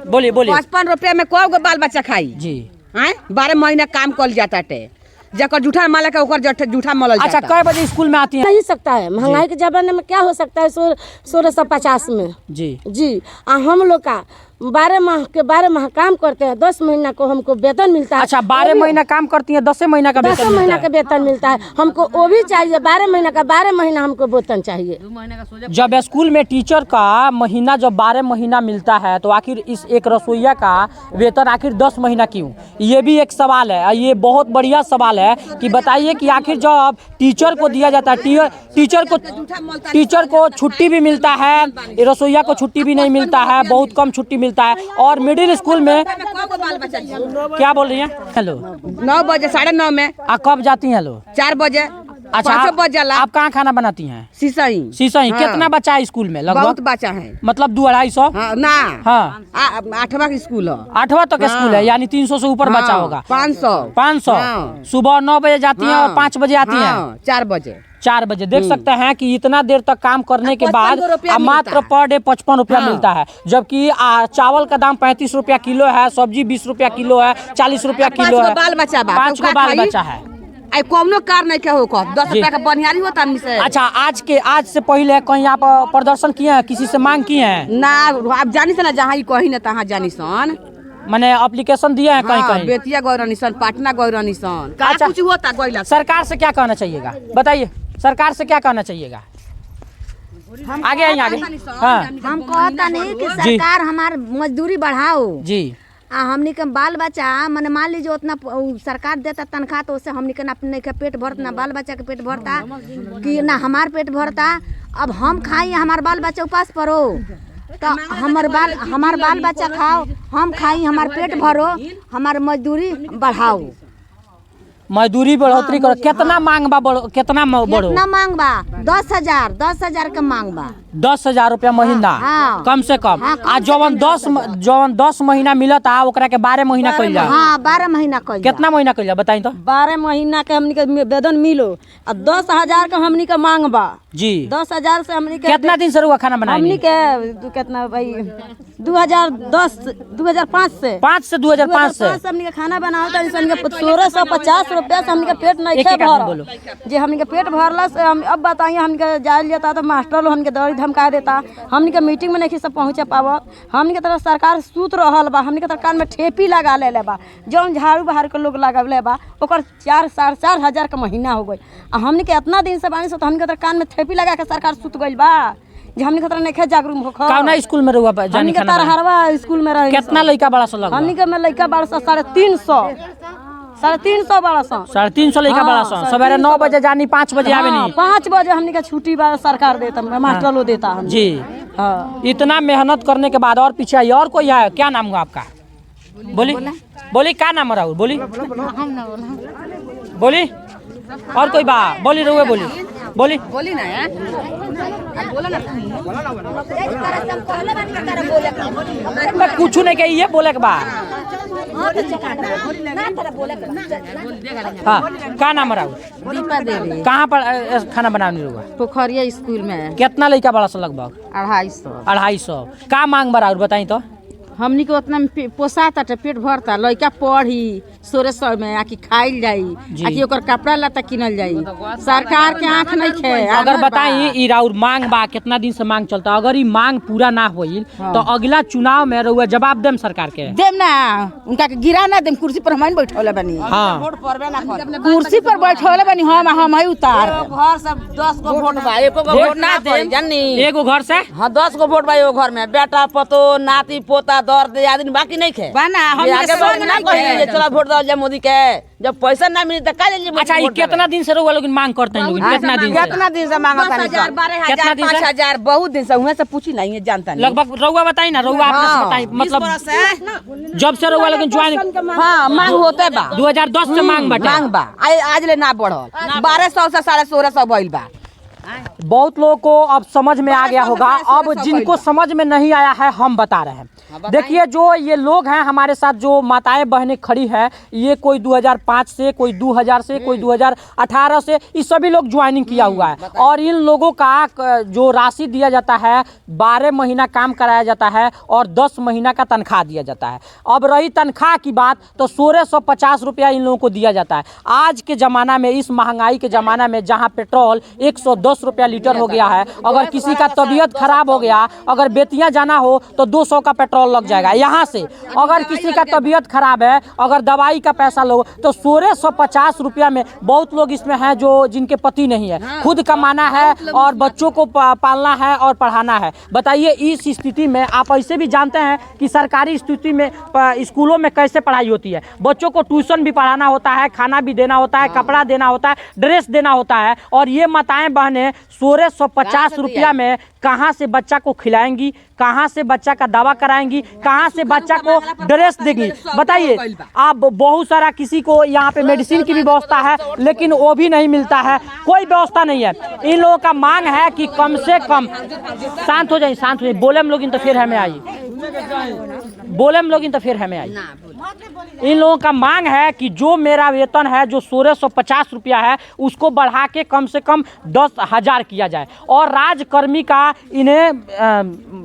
बोलिए बोलिए। 55 रुपया में कौ गो बाल बच्चा खाई जी। 12 महीना काम कर जाता टे जकर जूठा माला का ओकर जूठा मलल अच्छा कै बजे स्कूल में आती है? नहीं सकता है, महंगाई के जमाने में क्या हो सकता है 1650 में। जी हम लोग का 12 माह काम करते हैं, 10 महीना को हमको वेतन मिलता है। अच्छा 12 महीना काम करती है, 10 महीना का 10 महीना का वेतन मिलता है हमको, वो भी चाहिए 12 महीना का 12 महीना हमको वेतन चाहिए। जब स्कूल में टीचर का महीना जब 12 महीना मिलता है तो आखिर इस एक रसोइया का वेतन आखिर 10 महीना क्यों? ये भी एक सवाल है, ये बहुत बढ़िया सवाल है कि बताइए कि आखिर जब टीचर को दिया जाता है, टीचर को छुट्टी भी मिलता है, रसोइया को छुट्टी भी नहीं मिलता है, बहुत कम छुट्टी मिलता है। और मिडिल स्कूल में क्या बोल रही हैं? हेलो 9 बजे 9:30 में। आप कब जाती हैं? हेलो 4 बजे। अच्छा 5 बजे आप कहाँ खाना बनाती हैं? सीसई। हाँ। कितना बच्चा है स्कूल में? लगभग बहुत बच्चा है, मतलब 200-250? ना हाँ 8वां स्कूल है, 8वां तक स्कूल है, यानी 300 से ऊपर बच्चा होगा। 500। सुबह 9 बजे जाती हैं और 5 बजे आती हैं। 4 बजे देख सकते हैं कि इतना देर तक काम करने के बाद मात्र पर डे 55 रुपया मिलता है, जबकि चावल का दाम 35 रुपया किलो है, सब्जी 20 रुपया किलो है, 40 रुपया किलो है, 5 गो बाल बच्चा है। कोनो कार नहीं क्या हो 10 रुपया का बनियारी होता है। अच्छा आज से पहले कहीं आप प्रदर्शन किए हैं, किसी से मांग किए हैं? ना आप जानी से ना जहाँ कहीं ना तहाँ जानी सन, मैंने एप्लीकेशन दिया है कहीं कहीं? बेतिया गौरानी सन, पटना गौरानी सन। अच्छा कुछ होता गोइला। सरकार से क्या कहना चाहिएगा, बताइए सरकार से क्या कहना चाहिएगा? आगे आइए आगे। हाँ हम कहता नहीं कि सरकार हमार मजदूरी बढ़ाओ जी। हमनी के बाल बच्चा मैंने मान लीजिए उतना सरकार देता तनख्वाह तो उससे हमनी के ना अपने के पेट भरता, ना बाल बच्चा के पेट भरता कि ना हमार पेट भरता। अब हम खाई हमार बाल बच्चा उपास परो तो हमार बाल बच्चा खाओ, हम खाई हमार पेट भरो, हमार मजदूरी बढ़ाओ, मजदूरी बढ़ोतरी करो। कितना मांग बा? कितना मांग बा? 10,000 का मांग बा। 10,000 रुपया महीना। हाँ। कम से कम। आज जवन 10 महीना मिलता ओकरा के 12 महीना कइल जा। हाँ 12 महीना कइल। कितना महीना कइल जा बताई तो? 12 महीना के हमनी के वेतन मिलो और 10,000 का हमनी का मांग बा जी। 10,000 से हमनी के कितना दिन से रुआ खाना बनाई? हमनी के कितना भाई 2005 से 2005 से हमनी के खाना बनाओ तो 1650 रुपया से हमनी के पेट नहीं खे भर जे हमनी के पेट भरला से हम अब बताइए हमनी के जाइल जाता तो मास्टर लोग हमनी के दौड़ी धमका देता, हमनी के मीटिंग में नहीं सब पहुँचे पावत। हमनी के तरफ सरकार सूत रहल बा, हमनी के तरफ कान में ठेपी लगा ले बा, जौन झाड़ू बहार के लोग लगावले बा ओकर 4,500 का महीना हो गई। हमनी के इतना दिन से बानी से तो हमनी के तरफ कान में ठेपी लगा के सरकार सूत गइल बा जे हमनी के तरफ नहीं जागरूक हो। कौना स्कूल में रुआ जानी हमनी के तरहरवा स्कूल में रही। कितना लड़का बड़ा सा लगा? हमनी के में लड़का बड़ा सा 350 बड़ा सा 350 लड़का बड़ा सा। सवेरे 9 बजे जानी, 5 बजे आवे नहीं। 5 बजे हमनी का छुट्टी बा सरकार देता, मास्टर लोग देता जी। इतना मेहनत करने के बाद और पीछे आई और कोई है? क्या नाम हुआ आपका? बोली क्या नाम है? बोली और कोई बा? बोली रुए बोली ना यार, बोला ना कुछ नहीं कही, ये बोले के बा। हाँ क्या नाम है? दीपा देवी। कहाँ पर खाना बनाने रुआ? पोखरिया स्कूल में। कितना लड़का बड़ा सा? लगभग 250। का मांग बड़ा बताई तो? हमनी के उतना पोसाता पेट भरता, लड़का पढ़ी 1600 में आकि खाइल जाई, आकि ओकर कपड़ा लता किनल जाई। सरकार के आँख नहीं खे। अगर बताई ई राउर मांग बा, कितना दिन से मांग चलता, अगर ई मांग पूरा ना होई तो अगला चुनाव में रउआ जवाब देम सरकार के? देम ना, उनका के गिरा ना देम। कुर्सी पर हम बैठौले बनी। हाँ कुर्सी पर बैठौले बनी हम ही उतार घर सब 10 गो वोट बा, एको गो वोट ना दे जानी। एगो घर से? हाँ 10 गो वोट बा एगो घर में, बेटा पतो नाती पोता दर्द आदमी बाकी नहीं खे बाना। हम ना कहिए चला वोट दो जा मोदी के, जब पैसा ना मिली तो का ले। अच्छा ई कितना दिन से रउआ लोग मांग करते हैं? लोग कितना दिन से मांगता है? 10,000 12,000 5,000 बहुत दिन से। उहे से पूछी नहीं है, जानता नहीं। लगभग रउआ बताई ना, रउआ अपने से बताई। मतलब जब से रउआ लोग ज्वाइन हां मांग होते बा 2010 से मांग बा आज ले ना बढ़ल। 1200 से 1650 भइल बा। बहुत लोगों को अब समझ में आ गया होगा। अब जिनको समझ में नहीं आया है हम बता रहे हैं। देखिए जो ये लोग हैं हमारे साथ, जो माताएं बहनें खड़ी है, ये कोई 2005 से, कोई 2000 से, कोई 2018 से, ये सभी लोग ज्वाइनिंग किया हुआ है। और इन लोगों का जो राशि दिया जाता है, 12 महीना काम कराया जाता है और 10 महीना का तनख्वाह दिया जाता है। अब रही तनख्वाह की बात, तो 1650 रुपया इन लोगों को दिया जाता है। आज के ज़माना में, इस महंगाई के ज़माना में, जहाँ पेट्रोल 110 रुपया लीटर हो गया है, अगर किसी का तबीयत खराब हो गया, अगर बेतिया जाना हो तो 200 का पेट्रोल लग जाएगा। यहाँ से अगर किसी का तबीयत खराब है, अगर दवाई का पैसा लो तो 1650 रुपया में बहुत लोग इसमें हैं जो जिनके पति नहीं है, खुद कमाना है और बच्चों को पालना है और पढ़ाना है। बताइए इस स्थिति में, आप ऐसे भी जानते हैं कि सरकारी स्थिति में स्कूलों में कैसे पढ़ाई होती है। बच्चों को ट्यूशन भी पढ़ाना होता है, खाना भी देना होता है, कपड़ा देना होता है, ड्रेस देना होता है। और ये माताएं बहनें 1650 रुपया में कहाँ से बच्चा को खिलाएंगी, कहाँ से बच्चा का दवा कराएंगी, कहाँ से बच्चा को ड्रेस देंगी। बताइए आप, बहुत सारा किसी को यहाँ पे मेडिसिन की भी व्यवस्था है लेकिन वो भी नहीं मिलता है, कोई व्यवस्था नहीं है। इन लोगों का मांग है कि कम से कम, शांत हो जाइए, शांत हो जाइए, बोले हम लोग इन तो फिर हमें आई, बोले हम लोग इन तो फिर हमें आई। इन लोगों का मांग है कि जो मेरा वेतन है, जो 1650 रुपया है, उसको बढ़ा के कम से कम 10,000 किया जाए और राजकर्मी का इन्हें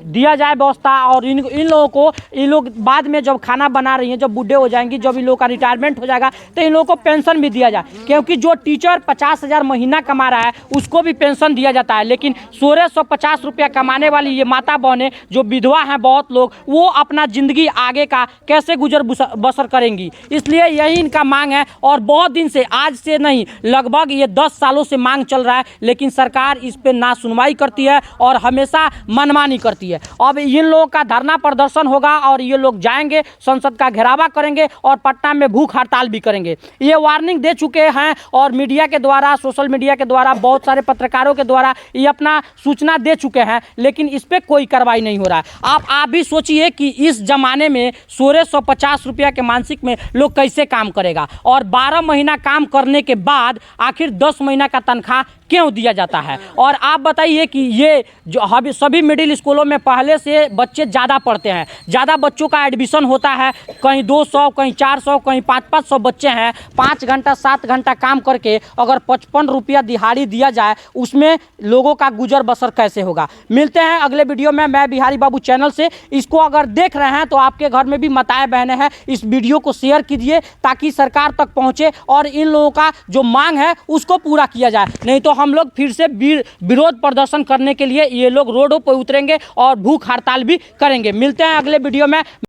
दिया जाए व्यवस्था। और इन लोगों को, इन लोग बाद में जब खाना बना रही हैं, जब बूढ़े हो जाएंगी, जब इन लोगों का रिटायरमेंट हो जाएगा, तो इन लोगों को पेंशन भी दिया जाए। क्योंकि जो टीचर 50,000 महीना कमा रहा है उसको भी पेंशन दिया जाता है, लेकिन 1650 रुपया कमाने वाली ये माता बहनें जो विधवा हैं बहुत लोग, वो अपना ज़िंदगी आगे का कैसे गुजर बसर करेंगी। इसलिए यही इनका मांग है। और बहुत दिन से, आज से नहीं, लगभग ये 10 सालों से मांग चल रहा है, लेकिन सरकार इस पे ना सुनवाई करती है और हमेशा मनमानी करती है। अब इन लोगों का धरना प्रदर्शन होगा और ये लोग जाएंगे, संसद का घेरावा करेंगे और पटना में भूख हड़ताल भी करेंगे। ये वार्निंग दे चुके हैं और मीडिया के द्वारा, सोशल मीडिया के द्वारा, बहुत सारे पत्रकारों के द्वारा ये अपना सूचना दे चुके हैं, लेकिन इस पर कोई कार्रवाई नहीं हो रहा है। आप भी सोचिए कि इस जमाने में 1650 रुपया के मानसिक में लोग कैसे काम करेगा। और 12 महीना काम करने के बाद आखिर 10 महीना का तनख्वाह क्यों दिया जाता है। और आप बताइए कि ये जो सभी मिडिल स्कूलों में पहले से बच्चे ज़्यादा पढ़ते हैं, ज़्यादा बच्चों का एडमिशन होता है, कहीं 200, कहीं 400, कहीं 500 बच्चे हैं। 5 घंटा 7 घंटा काम करके अगर 55 रुपया दिहाड़ी दिया जाए, उसमें लोगों का गुजर बसर कैसे होगा। मिलते हैं अगले वीडियो में। मैं बिहारी बाबू चैनल से, इसको अगर देख रहे हैं तो आपके घर में भी माताएं बहनें हैं, इस वीडियो को शेयर कीजिए ताकि सरकार तक पहुंचे और इन लोगों का जो मांग है उसको पूरा किया जाए। नहीं तो हम लोग फिर से विरोध प्रदर्शन करने के लिए ये लोग रोडों पर उतरेंगे और भूख हड़ताल भी करेंगे। मिलते हैं अगले वीडियो में।